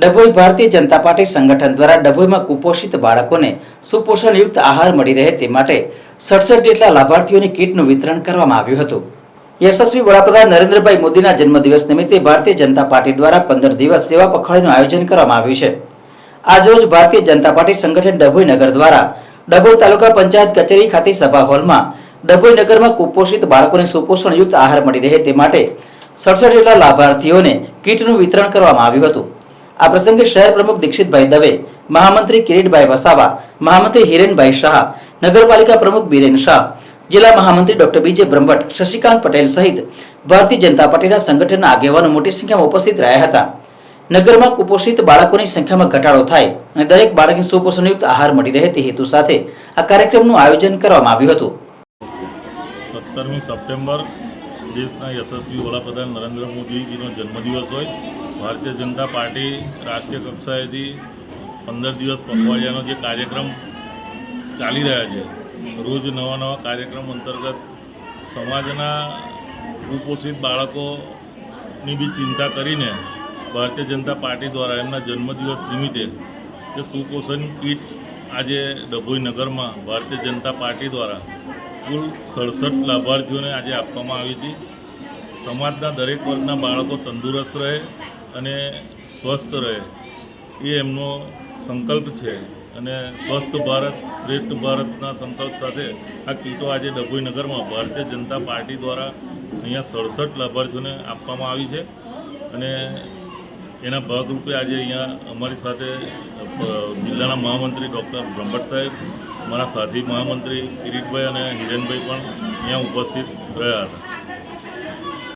Dabhoi Bharatiya Janata party સંગઠન દ્વારા ડભોઈમાં કુપોષિત બાળકોને સુપોષણયુક્ત આહાર મળી રહે તે માટે 67 જેટલા લાભાર્થીઓની કીટનું વિતરણ કરવામાં આવ્યું હતું। યશસ્વી વડાપ્રધાન નરેન્દ્રભાઈ મોદીના જન્મદિવસ નિમિત્તે ભારતીય જનતા પાર્ટી દ્વારા 15 દિવસ સેવા પખવાડિયાનું આયોજન કરવામાં આવ્યું છે। આજરોજ ભારતીય જનતા પાર્ટી સંગઠન ડભોઈ નગર દ્વારા ડભોઈ તાલુકા પંચાયત કચેરી ખાતે સભા હોલમાં ડભોઈ નગરમાં કુપોષિત બાળકોને સુપોષણયુક્ત આહાર મળી રહે તે માટે 67 જેટલા લાભાર્થીઓને કીટનું વિતરણ કરવામાં આવ્યું હતું। આ પ્રસંગે શહેર પ્રમુખ દીક્ષિતભાઈ દવે, મહામંત્રી કિરીટભાઈ વસાવા, મહામંત્રી હિરેનભાઈ શાહ, નગરપાલિકા પ્રમુખ બીરેન શાહ, જિલ્લા મહામંત્રી ડોક્ટર બીજે બ્રહ્મભટ્ટ, શશિકાંત પટેલ સહિત ભારતીય જનતા પાર્ટીના સંગઠનના આગેવાનો મોટી સંખ્યામાં ઉપસ્થિત રહ્યા હતા। નગરમાં કુપોષિત બાળકોની સંખ્યામાં ઘટાડો થાય અને દરેક બાળકને સુપોષણયુક્ત આહાર મળી રહે તે હેતુ સાથે આ કાર્યક્રમનું આયોજન કરવામાં આવ્યું હતું। 17મી સપ્ટેમ્બર દેશના યશસ્વી વડાપ્રધાન નરેન્દ્ર મોદીજીનો જન્મદિવસ હોય। ભારતીય જનતા પાર્ટી રાષ્ટ્રીય કક્ષાએથી 15 દિવસ પખવાડિયાનો જે કાર્યક્રમ ચાલી રહ્યા છે, રોજ નવા કાર્યક્રમ અંતર્ગત સમાજના કુપોષિત બાળકોની બી ચિંતા કરીને ભારતીય જનતા પાર્ટી દ્વારા એમના જન્મદિવસ નિમિત્તે જે સુપોષણ કીટ આજે ડભોઈ નગરમાં ભારતીય જનતા પાર્ટી દ્વારા કુલ 67 લાભાર્થીઓને આજે આપવામાં આવી હતી। સમાજના દરેક વર્ગના બાળકો તંદુરસ્ત રહે અને સ્વસ્થ રહે એ એમનો સંકલ્પ છે અને સ્વસ્થ ભારત શ્રેષ્ઠ ભારતના સંકલ્પ સાથે આ કીટો આજે ડભોઈ નગરમાં ભારતીય જનતા પાર્ટી દ્વારા અહીંયા 67 લાભાર્થીઓને આપવામાં આવી છે અને એના ભાગરૂપે આજે અહીંયા અમારી સાથે જિલ્લાના મહામંત્રી ડૉક્ટર બ્રહ્મભટ્ટ સાહેબ, અમારા સાથી મહામંત્રી કિરીટભાઈ અને હિરેનભાઈ પણ અહીંયા ઉપસ્થિત રહ્યા હતા।